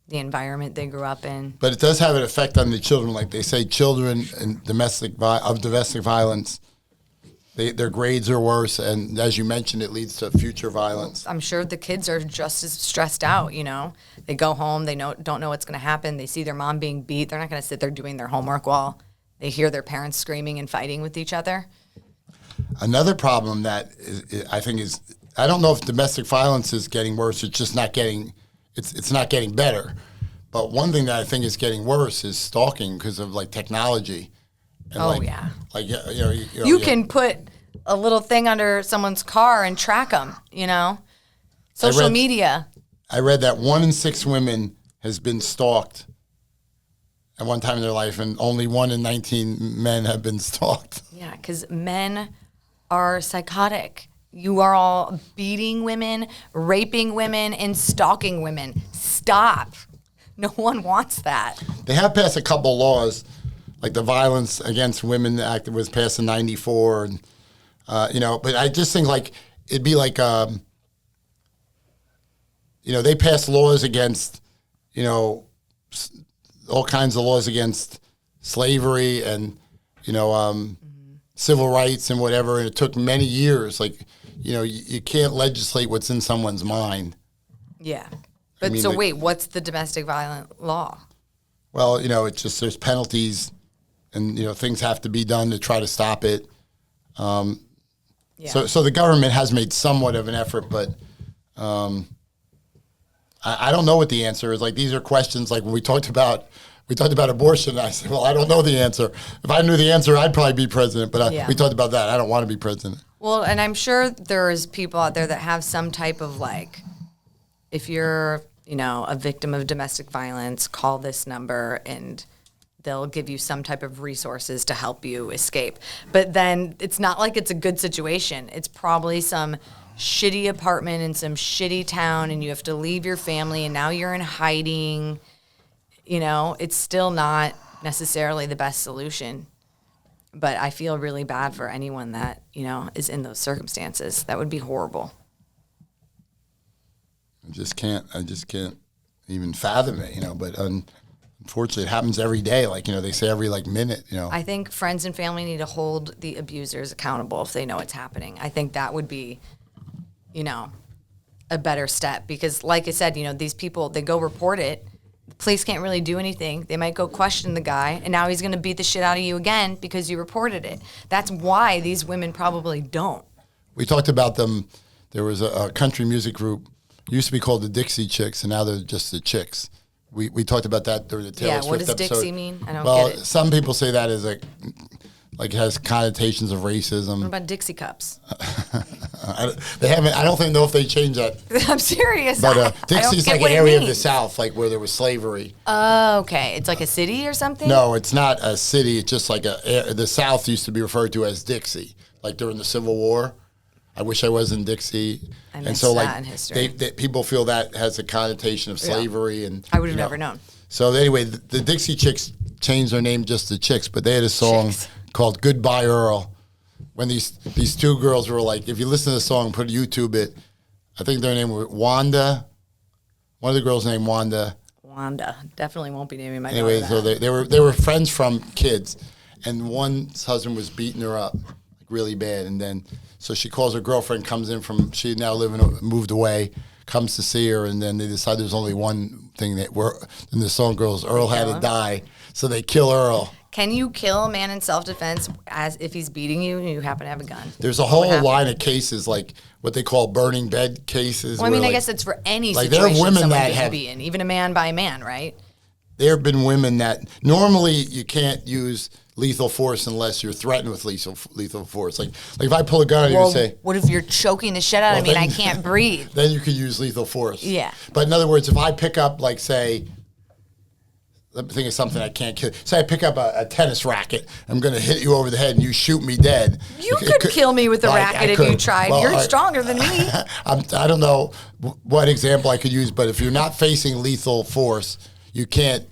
The environment they grew up in. But it does have an effect on the children. They say children in domestic violence, their grades are worse. And as you mentioned, it leads to future violence. I'm sure the kids are just as stressed out, They go home, they don't know what's going to happen. They see their mom being beat. They're not going to sit there doing their homework while they hear their parents screaming and fighting with each other. Another problem that I think is, I don't know if domestic violence is getting worse. It's just not getting, it's not getting better. But one thing that I think is getting worse is stalking because of technology. And you can put a little thing under someone's car and track them, Social media. I read that 1 in 6 women has been stalked at one time in their life, and only 1 in 19 men have been stalked. Yeah, because men are psychotic. You are all beating women, raping women, and stalking women. Stop. No one wants that. They have passed a couple laws, like the Violence Against Women Act that was passed in '94, and But I just think like it'd be like, they pass laws against, all kinds of laws against slavery and, civil rights and whatever. And it took many years. Like, you can't legislate what's in someone's mind. Yeah. But wait, what's the domestic violence law? Well, it's just there's penalties and, things have to be done to try to stop it. Yeah. So the government has made somewhat of an effort, but I don't know what the answer is. Like, these are questions like when we talked about abortion. I said, well, I don't know the answer. If I knew the answer, I'd probably be president. But we talked about that. I don't want to be president. Well, and I'm sure there's people out there that have some type of like, if you're, a victim of domestic violence, call this number and they'll give you some type of resources to help you escape. But then it's not like it's a good situation. It's probably some shitty apartment in some shitty town and you have to leave your family and now you're in hiding. It's still not necessarily the best solution. But I feel really bad for anyone that, is in those circumstances. That would be horrible. I just can't even fathom it, but unfortunately it happens every day. Like, they say every minute, I think friends and family need to hold the abusers accountable if they know it's happening. I think that would be, a better step because like I said, these people, they go report it. The police can't really do anything. They might go question the guy, and now he's going to beat the shit out of you again because you reported it. That's why these women probably don't. We talked about them. There was a country music group, used to be called the Dixie Chicks, and now they're just the Chicks. We talked about that during the Taylor Swift episode. What does Dixie mean? I don't get it. Some people say that as like it has connotations of racism. What about Dixie cups? They haven't. I don't know if they changed that. I'm serious. But Dixie's like an area of the South, like where there was slavery. Oh, okay. It's like a city or something? No, it's not a city. It's just like the South used to be referred to as Dixie, like during the Civil War. I wish I was in Dixie. I missed that in history. People feel that has a connotation of slavery, and I would have never known. So anyway, the Dixie Chicks changed their name just to Chicks, but they had a song called "Goodbye Earl." When these two girls were like, if you listen to the song, put YouTube it. I think their name was Wanda. One of the girls named Wanda. Wanda definitely won't be naming my anyway. daughter that. So they were friends from kids, and one's husband was beating her up like really bad, and then so she calls her girlfriend, comes in from she now moved away, comes to see her, and then they decide there's only one thing that in the song goes, Earl had to die, so they kill Earl. Can you kill a man in self-defense as if he's beating you and you happen to have a gun? There's a whole line of cases like what they call burning bed cases. Well, I mean, I guess it's for any situation there are women someone that can be in, even a man by a man, right? There have been women that normally you can't use lethal force unless you're threatened with lethal force. Like if I pull a gun on you and say, what if you're choking the shit out of me and I can't breathe? Then you could use lethal force. Yeah. But in other words, if I pick up, like, say, let me think of something I can't kill. Say I pick up a tennis racket, I'm going to hit you over the head and you shoot me dead. You could kill me with a racket if you tried. Well, you're stronger than me. I don't know what example I could use, but if you're not facing lethal force, you can't.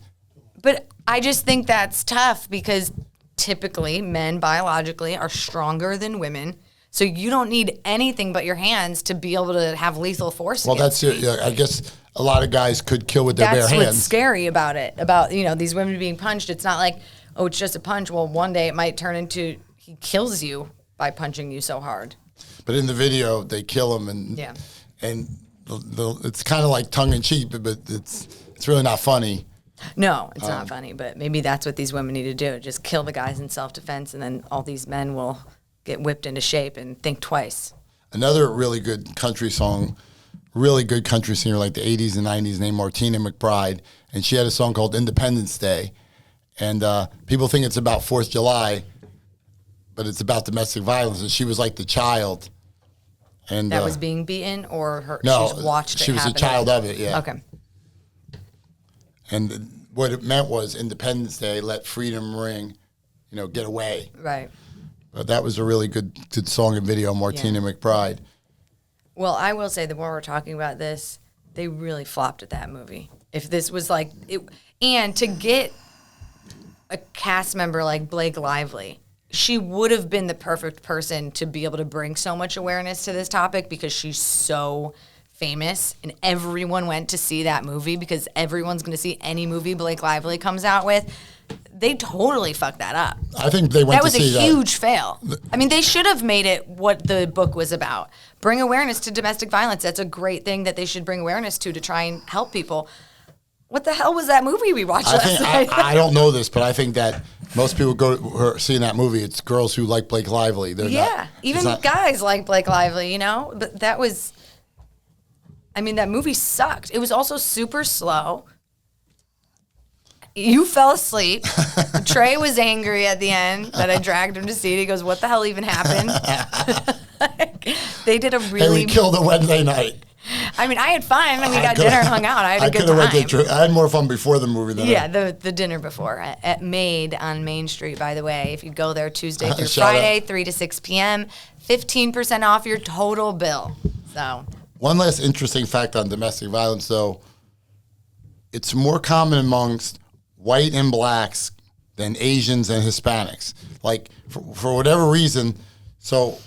But I just think that's tough because typically men biologically are stronger than women. So you don't need anything but your hands to be able to have lethal force. Well, that's it. Yeah, I guess a lot of guys could kill with their bare hands. That's what's scary about it. About these women being punched. It's not like, oh, it's just a punch. Well, one day it might turn into he kills you by punching you so hard. But in the video, they kill him, and it's kind of like tongue in cheek, but it's really not funny. No, it's not funny. But maybe that's what these women need to do: just kill the guys in self-defense, and then all these men will get whipped into shape and think twice. Another really good country singer like the 80s and 90s named Martina McBride, and she had a song called Independence Day. And people think it's about 4th of July, but it's about domestic violence. And she was like the child. And that was being beaten, or her? No, she just watched she it was happen. a child of it, yeah. Okay. And what it meant was Independence Day, let freedom ring, get away. Right. But that was a really good song and video, Martina McBride. Well, I will say that when we're talking about this, they really flopped at that movie. If this was and to get a cast member like Blake Lively she would have been the perfect person to be able to bring so much awareness to this topic because she's so famous and everyone went to see that movie because everyone's going to see any movie Blake Lively comes out with. They totally fucked that up. I think they went that to see that. That was a huge fail. I mean, they should have made it what the book was about. Bring awareness to domestic violence. That's a great thing that they should bring awareness to try and help people. What the hell was that movie we watched last night? I don't know this, but I think that most people who are seeing that movie, it's girls who like Blake Lively. Even guys like Blake Lively, you know? But that was, I mean, that movie sucked. It was also super slow. You fell asleep. Trey was angry at the end that I dragged him to see it. He goes, what the hell even happened? They did a really... Hey, we killed a Wednesday night. I mean, I had fun, and we got dinner and hung out. I had a good time. I had more fun before the movie than the dinner before at Made on Main Street, by the way. If you go there Tuesday through Friday, 3 to 6 p.m., 15% off your total bill. So, one last interesting fact on domestic violence, though. It's more common amongst white and blacks than Asians and Hispanics. Like, for whatever reason, so...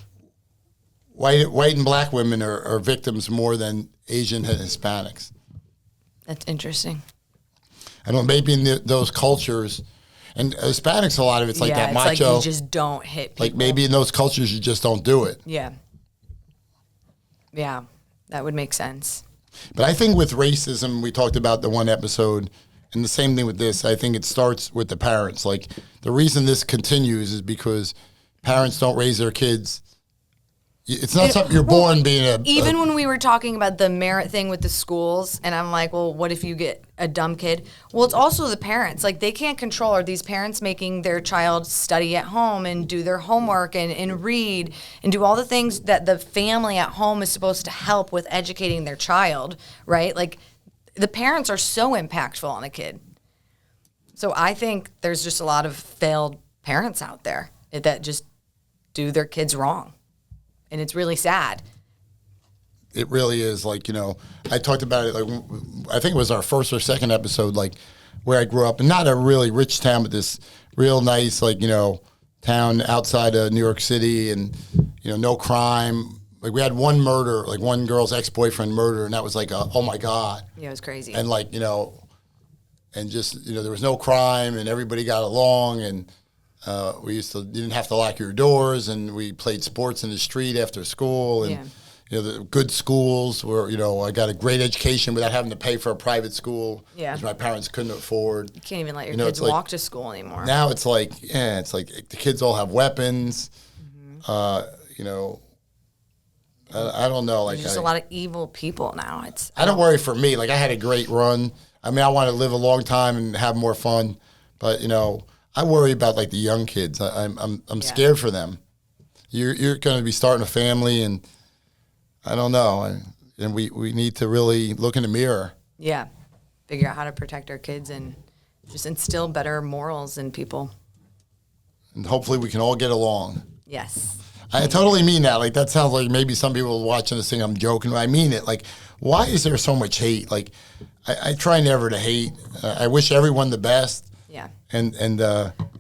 White and black women are victims more than Asian and Hispanics. That's interesting. I don't know, maybe in those cultures, and Hispanics, a lot of it's like that macho. It's like you just don't hit people. Like maybe in those cultures you just don't do it. Yeah. Yeah, that would make sense. But I think with racism, we talked about the one episode, and the same thing with this, I think it starts with the parents. Like the reason this continues is because parents don't raise their kids. It's not something you're born being Even when we were talking about the merit thing with the schools, and I'm like, well, what if you get a dumb kid? Well, it's also the parents. Like, they can't control, are these parents making their child study at home and do their homework and read and do all the things that the family at home is supposed to help with educating their child, right? Like, the parents are so impactful on a kid. So I think there's just a lot of failed parents out there that just do their kids wrong. And it's really sad. It really is. Like, you know, I talked about it, like, I think it was our first or second episode, like, where I grew up. And not a really rich town, but this real nice, like, you know, town outside of New York City and, you know, no crime. Like, we had one murder, like, one girl's ex-boyfriend murder, and that was like, oh, my God. Yeah, it was crazy. And, like, you know, and just, you know, there was no crime, and everybody got along, and you didn't have to lock your doors, and we played sports in the street after school, and you know, the good schools where, you know, I got a great education without having to pay for a private school, which my parents couldn't afford. You can't even let your kids walk to school anymore. Now it's like, it's like the kids all have weapons. You know, I don't know. Like, there's just a lot of evil people now. I don't worry for me. Like, I had a great run. I mean, I want to live a long time and have more fun, but, you know, I worry about, like, the young kids. I'm scared for them. You're going to be starting a family, and I don't know. And we need to really look in the mirror. Yeah, figure out how to protect our kids and just instill better morals in people. And hopefully we can all get along. Yes. I totally mean that. Like, that sounds like maybe some people watching this thing, I'm joking. I mean it. Like, why is there so much hate? Like, I try never to hate. I wish everyone the best. Yeah. And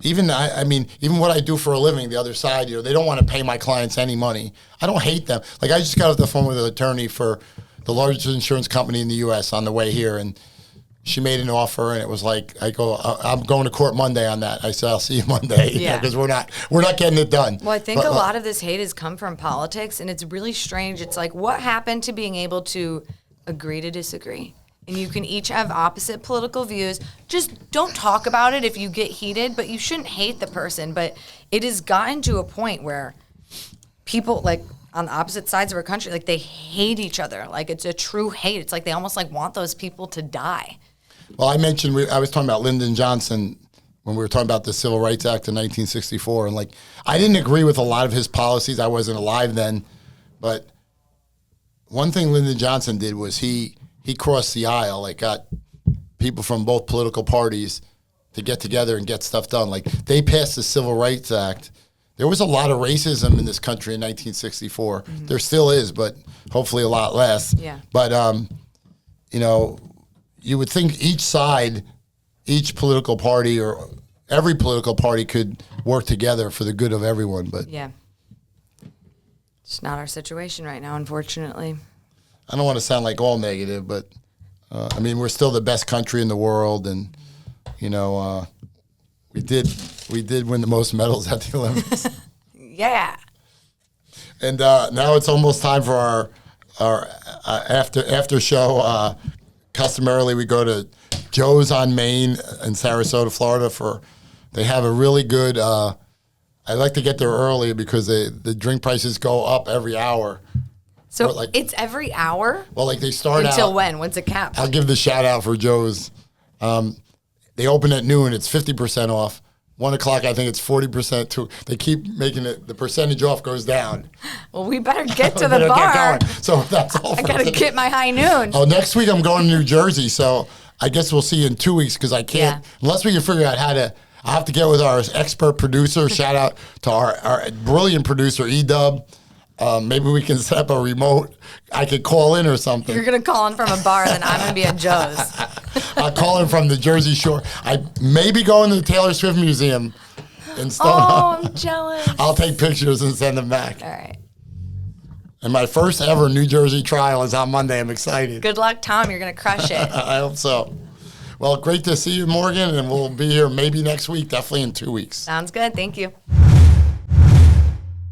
even what I do for a living, the other side, you know, they don't want to pay my clients any money. I don't hate them. Like, I just got off the phone with an attorney for the largest insurance company in the U.S. on the way here, and she made an offer, and it was like, I go, I'm going to court Monday on that. I said, I'll see you Monday, because we're not getting it done. Well, I think a lot of this hate has come from politics, and it's really strange. It's like, what happened to being able to agree to disagree? And you can each have opposite political views. Just don't talk about it if you get heated, but you shouldn't hate the person. But it has gotten to a point where people, like, on the opposite sides of our country, like, they hate each other. Like, it's a true hate. It's like they almost, like, want those people to die. Well, I mentioned, I was talking about Lyndon Johnson when we were talking about the Civil Rights Act in 1964. And, like, I didn't agree with a lot of his policies. I wasn't alive then. But one thing Lyndon Johnson did was he crossed the aisle, like, got people from both political parties to get together and get stuff done. Like, they passed the Civil Rights Act. There was a lot of racism in this country in 1964. Mm-hmm. There still is, but hopefully a lot less. Yeah. But, you know, you would think each side, each political party every political party could work together for the good of everyone. But Yeah. It's not our situation right now, unfortunately. I don't want to sound like all negative, but I mean, we're still the best country in the world, and we did win the most medals at the Olympics. Yeah. And now it's almost time for our after show. Customarily, we go to Joe's on Main in Sarasota, Florida. They have a really good. I like to get there early because the drink prices go up every hour. So it's every hour? Well, like they start Until out. when? When's it capped? I'll give the shout out for Joe's. They open at noon. It's 50% off. 1 o'clock, I think it's 40% too. They keep making it. The percentage off goes down. Well, we better get to We the better get bar. going. So that's all. I gotta get my high noon. Oh, next week I'm going to New Jersey, so I guess we'll see you in 2 weeks because I can't unless we can figure out how to. I have to get with our expert producer. Shout out to our brilliant producer E-Dub. Maybe we can set up a remote. I could call in or something. You're gonna call in from a bar, then I'm gonna be at Joe's. I'll call in from the Jersey Shore. I may be going to the Taylor Swift Museum in Stone. Oh, I'm jealous. I'll take pictures and send them back. All right. And my first ever New Jersey trial is on Monday. I'm excited. Good luck, Tom. You're gonna crush it. I hope so. Well, great to see you, Morgan, and we'll be here maybe next week, definitely in 2 weeks. Sounds good. Thank you.